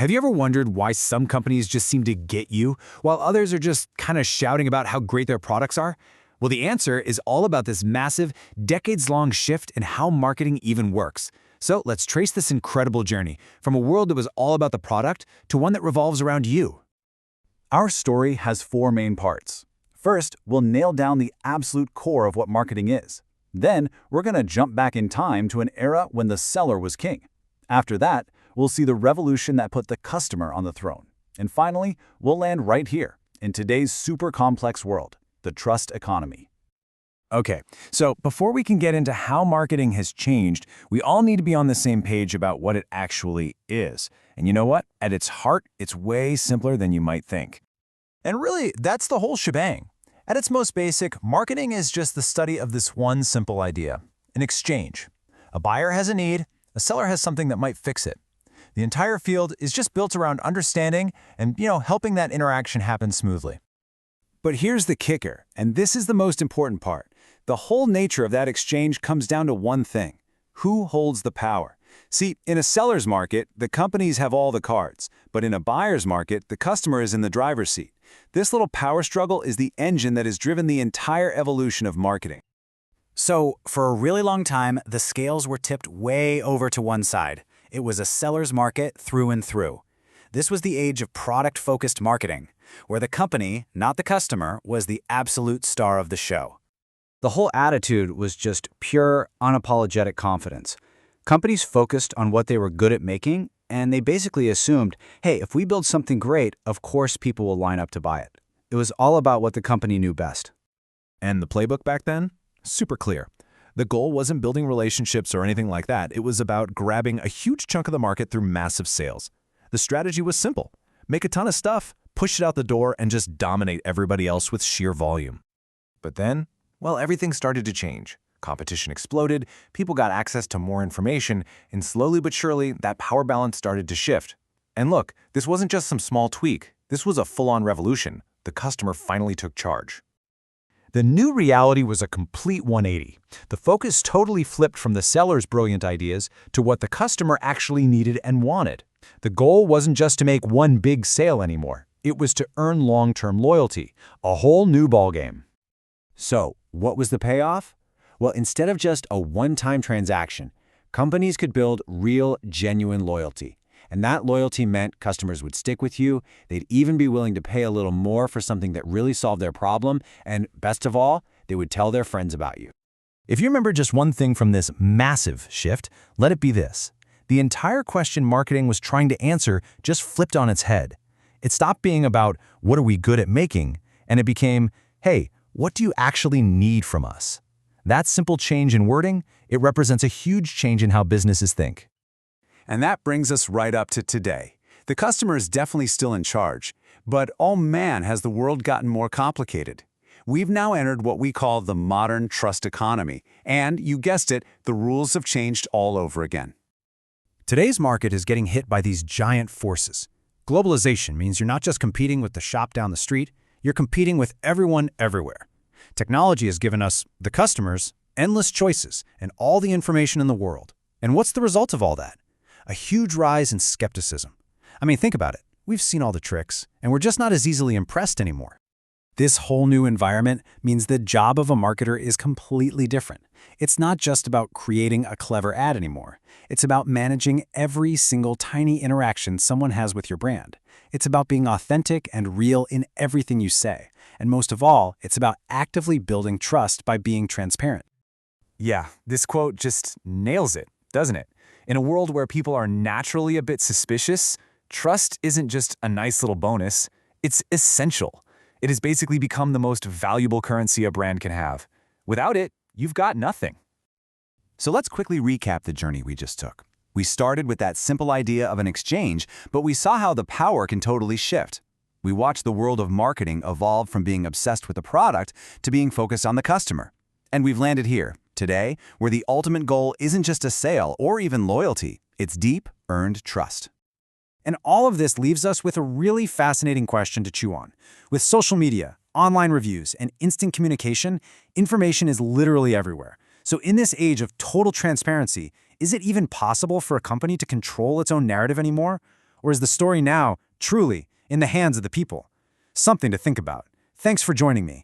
Have you ever wondered why some companies just seem to get you, while others are just kind of shouting about how great their products are? Well, the answer is all about this massive, decades-long shift in how marketing even works. So let's trace this incredible journey from a world that was all about the product to one that revolves around you. Our story has four main parts. First, we'll nail down the absolute core of what marketing is. Then, we're going to jump back in time to an era when the seller was king. After that, we'll see the revolution that put the customer on the throne. And finally, we'll land right here, in today's super complex world, the trust economy. Okay, so before we can get into how marketing has changed, we all need to be on the same page about what it actually is. And you know what? At its heart, it's way simpler than you might think. And really, that's the whole shebang. At its most basic, marketing is just the study of this one simple idea, an exchange. A buyer has a need, a seller has something that might fix it. The entire field is just built around understanding and, helping that interaction happen smoothly. But here's the kicker, and this is the most important part. The whole nature of that exchange comes down to one thing: who holds the power? See, in a seller's market, the companies have all the cards, but in a buyer's market, the customer is in the driver's seat. This little power struggle is the engine that has driven the entire evolution of marketing. So, for a really long time, the scales were tipped way over to one side. It was a seller's market through and through. This was the age of product-focused marketing, where the company, not the customer, was the absolute star of the show. The whole attitude was just pure, unapologetic confidence. Companies focused on what they were good at making, and they basically assumed, hey, if we build something great, of course people will line up to buy it. It was all about what the company knew best. And the playbook back then? Super clear. The goal wasn't building relationships or anything like that. It was about grabbing a huge chunk of the market through massive sales. The strategy was simple: make a ton of stuff, push it out the door, and just dominate everybody else with sheer volume. But then, everything started to change. Competition exploded, people got access to more information, and slowly but surely, that power balance started to shift. And look, this wasn't just some small tweak. This was a full-on revolution. The customer finally took charge. The new reality was a complete 180. The focus totally flipped from the seller's brilliant ideas to what the customer actually needed and wanted. The goal wasn't just to make one big sale anymore. It was to earn long-term loyalty, a whole new ballgame. So, what was the payoff? Well, instead of just a one-time transaction, companies could build real, genuine loyalty. And that loyalty meant customers would stick with you, they'd even be willing to pay a little more for something that really solved their problem, and best of all, they would tell their friends about you. If you remember just one thing from this massive shift, let it be this. The entire question marketing was trying to answer just flipped on its head. It stopped being about, what are we good at making? And it became, hey, what do you actually need from us? That simple change in wording, it represents a huge change in how businesses think. And that brings us right up to today. The customer is definitely still in charge, but oh man, has the world gotten more complicated. We've now entered what we call the modern trust economy, and you guessed it, the rules have changed all over again. Today's market is getting hit by these giant forces. Globalization means you're not just competing with the shop down the street, you're competing with everyone everywhere. Technology has given us, the customers, endless choices and all the information in the world. And what's the result of all that? A huge rise in skepticism. I mean, think about it. We've seen all the tricks, and we're just not as easily impressed anymore. This whole new environment means the job of a marketer is completely different. It's not just about creating a clever ad anymore. It's about managing every single tiny interaction someone has with your brand. It's about being authentic and real in everything you say. And most of all, it's about actively building trust by being transparent. Yeah, this quote just nails it, doesn't it? In a world where people are naturally a bit suspicious, trust isn't just a nice little bonus, it's essential. It has basically become the most valuable currency a brand can have. Without it, you've got nothing. So let's quickly recap the journey we just took. We started with that simple idea of an exchange, but we saw how the power can totally shift. We watched the world of marketing evolve from being obsessed with the product to being focused on the customer. And we've landed here, today, where the ultimate goal isn't just a sale or even loyalty, it's deep, earned trust. And all of this leaves us with a really fascinating question to chew on. With social media, online reviews, and instant communication, information is literally everywhere. So in this age of total transparency, is it even possible for a company to control its own narrative anymore? Or is the story now, truly, in the hands of the people? Something to think about. Thanks for joining me.